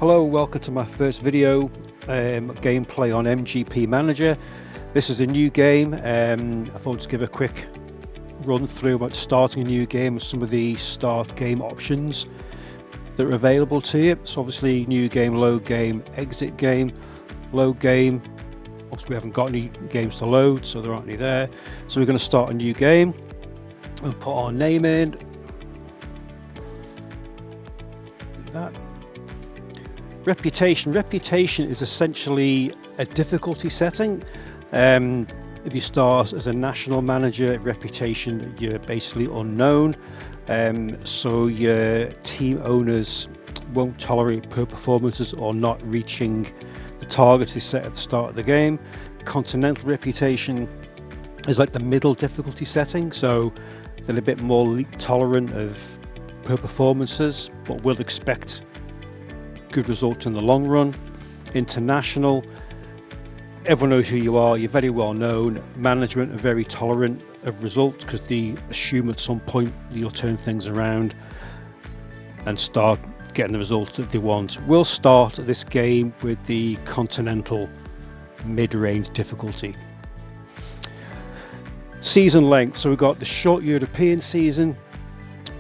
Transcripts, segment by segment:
Hello, welcome to my first video gameplay on MGP Manager. This is a new game. I thought I'd just give a quick run through about starting a new game and some of the start game options that are available to you. So obviously new game, load game, exit game. Load game, obviously we haven't got any games to load, so there aren't any there. So we're going to start a new game. We'll put our name in. Do that. Reputation is essentially a difficulty setting. If you start as a national manager, reputation, you're basically unknown, so your team owners won't tolerate poor performances or not reaching the targets they set at the start of the game. Continental reputation is like the middle difficulty setting, so they're a bit more tolerant of poor performances, but will expect good results in the long run. International, everyone knows who you are, you're very well known. Management are very tolerant of results because they assume at some point you'll turn things around and start getting the results that they want. We'll start this game with the continental mid-range difficulty. Season length, so we've got the short European season,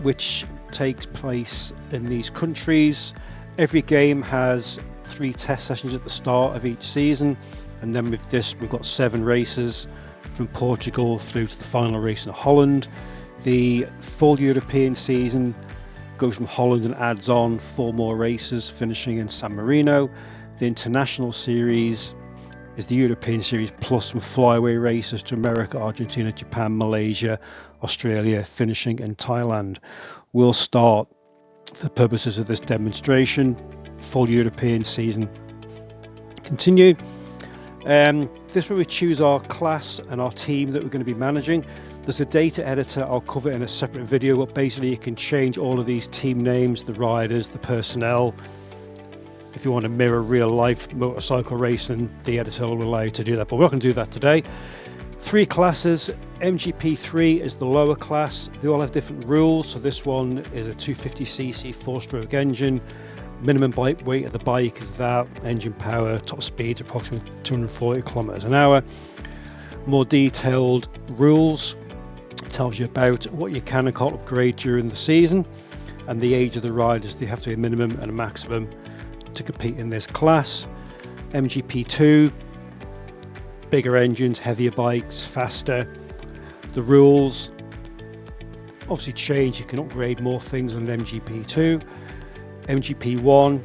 which takes place in these countries. Every game has 3 test sessions at the start of each season, and then with this we've got 7 races from Portugal through to the final race in Holland. The full European season goes from Holland and adds on 4 more races, finishing in San Marino. The international series is the European series plus some flyaway races to America, Argentina, Japan, Malaysia, Australia, finishing in Thailand. We'll start, for the purposes of this demonstration, full European season. Continue. This is where we choose our class and our team that we're going to be managing. There's a data editor I'll cover in a separate video, but basically you can change all of these team names, the riders, the personnel. If you want to mirror real life motorcycle racing, the editor will allow you to do that, but we're not going to do that today. 3 classes. MGP3 is the lower class. They all have different rules. So this one is a 250cc 4-stroke engine. Minimum bike weight of the bike is that. Engine power, top speed approximately 240 kilometers an hour. More detailed rules. It tells you about what you can and can't upgrade during the season, and the age of the riders. They have to be a minimum and a maximum to compete in this class. MGP2, bigger engines, heavier bikes, faster. The rules obviously change. You can upgrade more things on MGP2. MGP1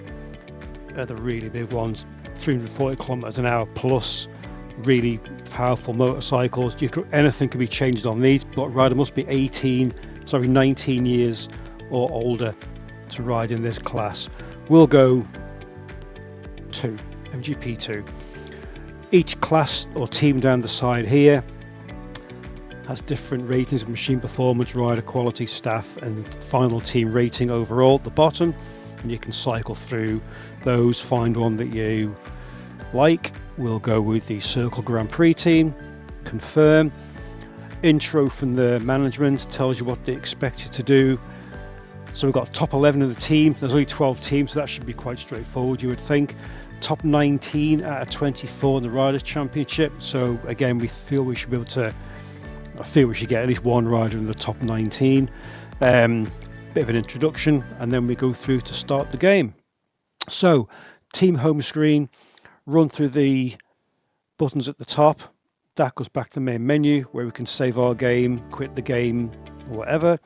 are the really big ones, 340 kilometers an hour plus, really powerful motorcycles. Anything can be changed on these, but rider must be 19 years or older to ride in this class. We'll go 2, MGP2. Each class or team down the side here has different ratings of machine performance, rider quality, staff, and final team rating overall at the bottom. And you can cycle through those, find one that you like. We'll go with the Circle Grand Prix team. Confirm. Intro from the management tells you what they expect you to do. So we've got top 11 of the team. There's only 12 teams, so that should be quite straightforward, you would think. Top 19 out of 24 in the Riders' Championship. So again, we feel we should be able to, I feel we should get at least one rider in the top 19. Bit of an introduction, and then we go through to start the game. So, team home screen, run through the buttons at the top. That goes back to the main menu where we can save our game, quit the game, or whatever.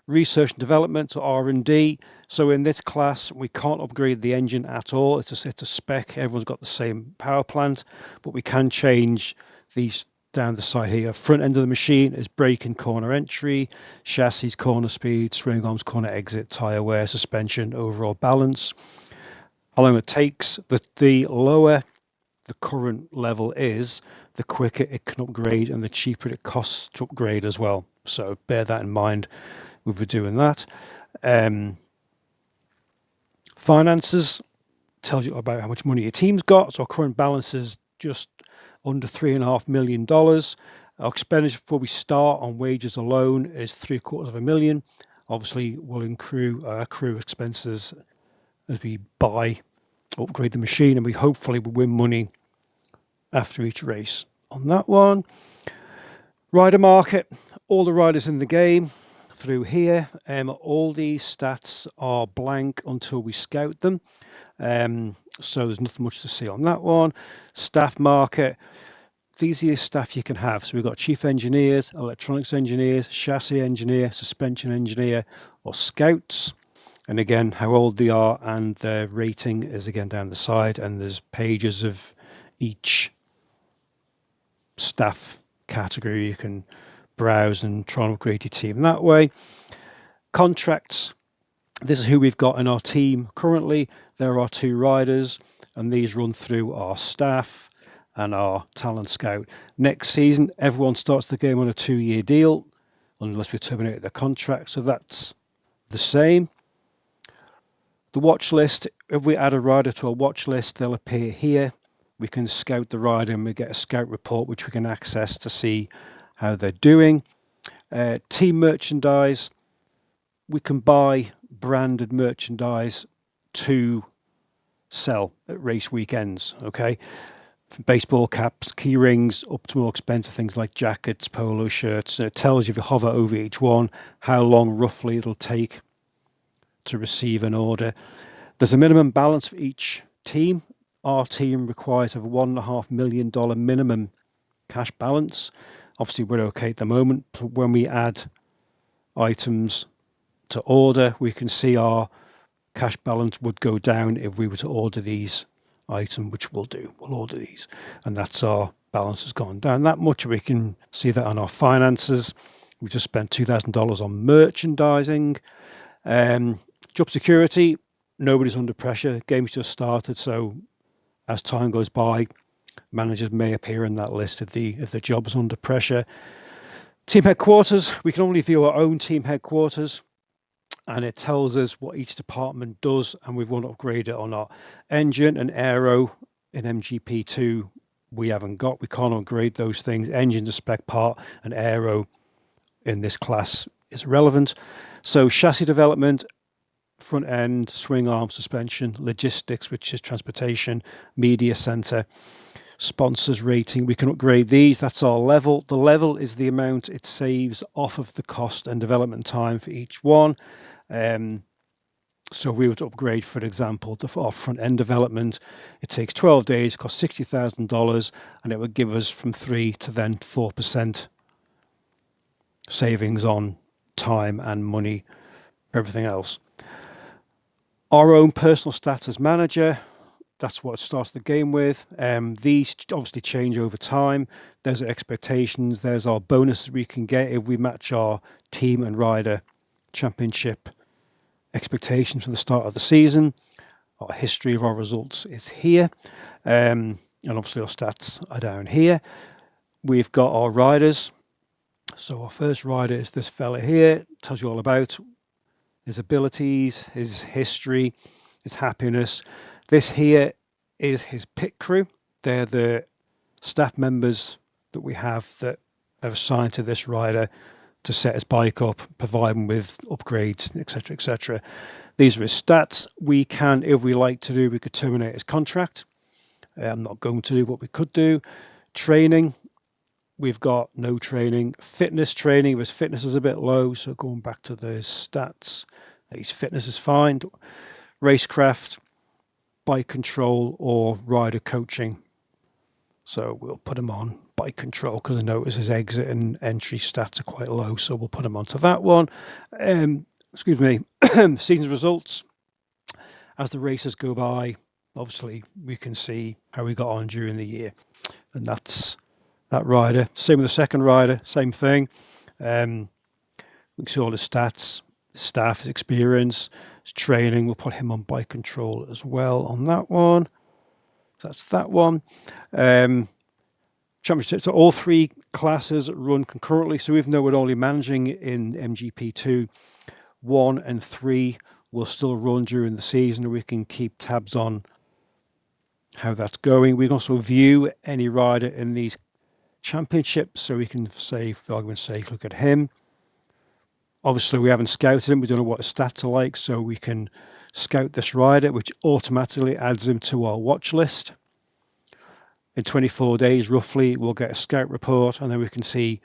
Research and development, or R&D. So in this class, we can't upgrade the engine at all. It's a spec. Everyone's got the same power plant, but we can change these down the side here. Front end of the machine is brake and corner entry, chassis, corner speed, swing arms, corner exit, tire wear, suspension, overall balance. How long it takes. The lower the current level is, the quicker it can upgrade and the cheaper it costs to upgrade as well. So bear that in mind when we're doing that. Finances tells you about how much money your team's got. So our current balance is just under $3.5 million. Our expenditure before we start on wages alone is $750,000. Obviously, we'll accrue expenses as we upgrade the machine, and we hopefully will win money after each race. On that one, rider market, all the riders in the game through here. All these stats are blank until we scout them. So there's nothing much to see on that one. Staff market, these are the staff you can have. So we've got chief engineers, electronics engineers, chassis engineer, suspension engineer, or scouts. And again, how old they are and their rating is again down the side. And there's pages of each staff category. You can browse and try and upgrade your team that way. Contracts. This is who we've got in our team currently. There are 2 riders, and these run through our staff and our talent scout. Next season, everyone starts the game on a 2-year deal, unless we terminate their contract. So that's the same. The watch list, if we add a rider to a watch list, they'll appear here. We can scout the rider and we get a scout report, which we can access to see how they're doing. Team merchandise, we can buy branded merchandise to sell at race weekends, okay? From baseball caps, key rings, up to more expensive things like jackets, polo shirts. And it tells you, if you hover over each one, how long roughly it'll take to receive an order. There's a minimum balance for each team. Our team requires a $1.5 million minimum cash balance. Obviously, we're okay at the moment. When we add items to order, we can see our cash balance would go down if we were to order these items, which we'll do. We'll order these, and that's our balance has gone down that much. We can see that on our finances. We just spent $2,000 on merchandising. Job security, nobody's under pressure. Game's just started, so as time goes by, managers may appear in that list if the job is under pressure. Team headquarters, we can only view our own team headquarters, and it tells us what each department does and we want to upgrade it or not. Engine and aero in MGP2 we haven't got. We can't upgrade those things. Engine's a spec part, and aero in this class is irrelevant. So chassis development, front end, swing arm, suspension, logistics, which is transportation, media center, sponsors rating, we can upgrade these. That's our level. The level is the amount it saves off of the cost and development time for each one. So if we were to upgrade, for example, our front end development, it takes 12 days, costs $60,000, and it would give us from 3 to then 4% savings on time and money, everything else. Our own personal stats as manager, that's what it starts the game with. These obviously change over time. There's our expectations. There's our bonuses we can get if we match our team and rider championship expectations from the start of the season. Our history of our results is here. And obviously our stats are down here. We've got our riders. So our first rider is this fella here. It tells you all about his abilities, his history, his happiness. This here is his pit crew. They're the staff members that we have that are assigned to this rider to set his bike up, provide him with upgrades, etc., etc. These are his stats. We can, if we like to do, we could terminate his contract. I'm not going to do what we could do. Training, we've got no training. Fitness training, his fitness is a bit low, so going back to the stats, his fitness is fine. Racecraft, bike control, or rider coaching. So we'll put him on bike control because I notice his exit and entry stats are quite low, so we'll put him onto that one. Excuse me. Season results. As the races go by, obviously we can see how we got on during the year, and that's that rider. Same with the second rider, same thing. We can see all his stats, his staff, his experience, his training. We'll put him on bike control as well on that one. That's that one. Championship. So all three classes run concurrently. So even though we're only managing in MGP2, 1 and 3 will still run during the season, and we can keep tabs on how that's going. We can also view any rider in these championships, so we can say, for argument's sake, look at him. Obviously, we haven't scouted him. We don't know what his stats are like, so we can scout this rider, which automatically adds him to our watch list. In 24 days, roughly, we'll get a scout report, and then we can see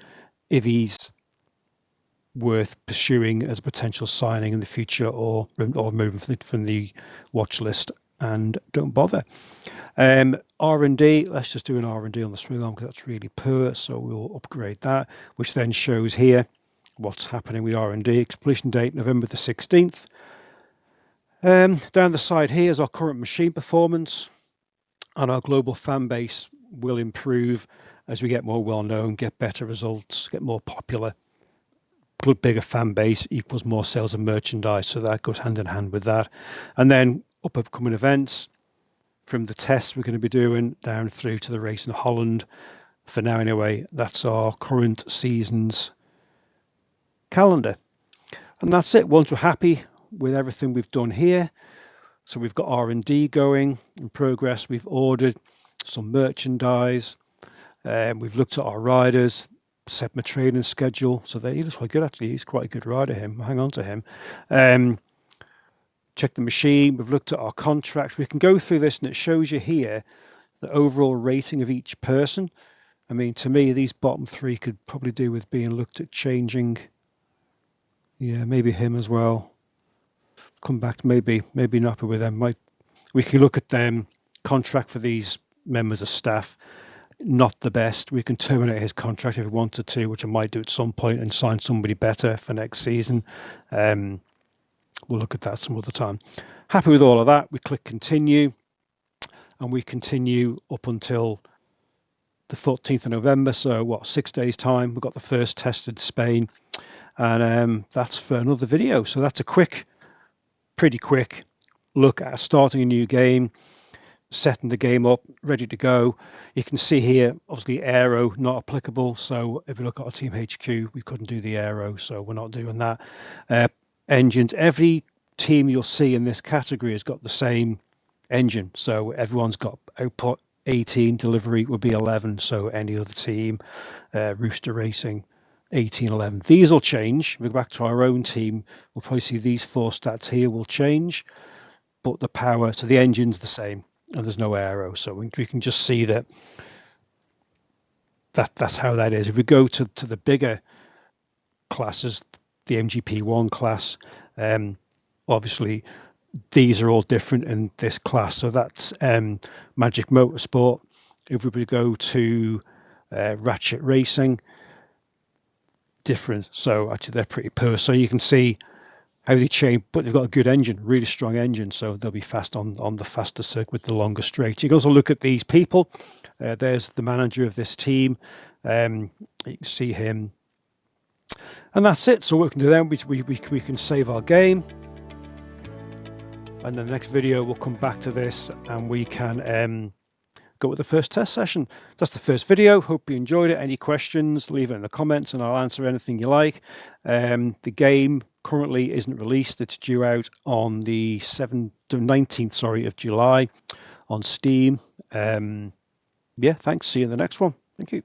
if he's worth pursuing as a potential signing in the future, or moving from the watch list, and don't bother. R&D, let's just do an R&D on the swing arm because that's really poor, so we'll upgrade that, which then shows here what's happening with R&D. Completion date November the 16th. Down the side here is our current machine performance, and our global fan base will improve as we get more well-known, get better results, get more popular. Bigger fan base equals more sales of merchandise, so that goes hand in hand with that. And then upcoming events, from the tests we're going to be doing down through to the race in Holland. For now anyway, that's our current season's calendar. And that's it. Once we're happy with everything we've done here, so we've got R&D going in progress, we've ordered some merchandise, we've looked at our riders, set my training schedule, so he looks quite good actually, he's quite a good rider, him, hang on to him. Check the machine, we've looked at our contracts. We can go through this and it shows you here the overall rating of each person. I mean, to me, these bottom three could probably do with being looked at changing. Yeah, maybe him as well. Come back, maybe not with them. We can look at them contract for these members of staff. Not the best. We can terminate his contract if we wanted to, which I might do at some point, and sign somebody better for next season. We'll look at that some other time. Happy with all of that. We click continue, and we continue up until the 14th of November. So what, 6 days time, we've got the first test in Spain, and that's for another video. So that's a pretty quick look at starting a new game, setting the game up, ready to go. You can see here, obviously aero not applicable. So if we look at our team HQ, we couldn't do the aero, so we're not doing that. Engines, every team you'll see in this category has got the same engine. So everyone's got output 18, delivery would be 11. So any other team, Rooster Racing, 18, 11. These will change. We go back to our own team, we'll probably see these four stats here will change, but the power, so the engine's the same, and there's no aero. So we can just see that's how that is. If we go to the bigger classes, the MGP1 class, obviously these are all different in this class. So that's Magic Motorsport. If we go to Ratchet Racing, different. So actually they're pretty poor. So you can see how they change, but they've got a good engine, really strong engine, so they'll be fast on the faster circuit with the longer straight. You can also look at these people. There's the manager of this team. You can see him. And that's it. So what we can do then, we can save our game. And then the next video, we'll come back to this and we can go with the first test session. That's the first video. Hope you enjoyed it. Any questions, leave it in the comments and I'll answer anything you like. The game currently isn't released. It's due out on the 19th, of July on Steam. Yeah, thanks. See you in the next one. Thank you.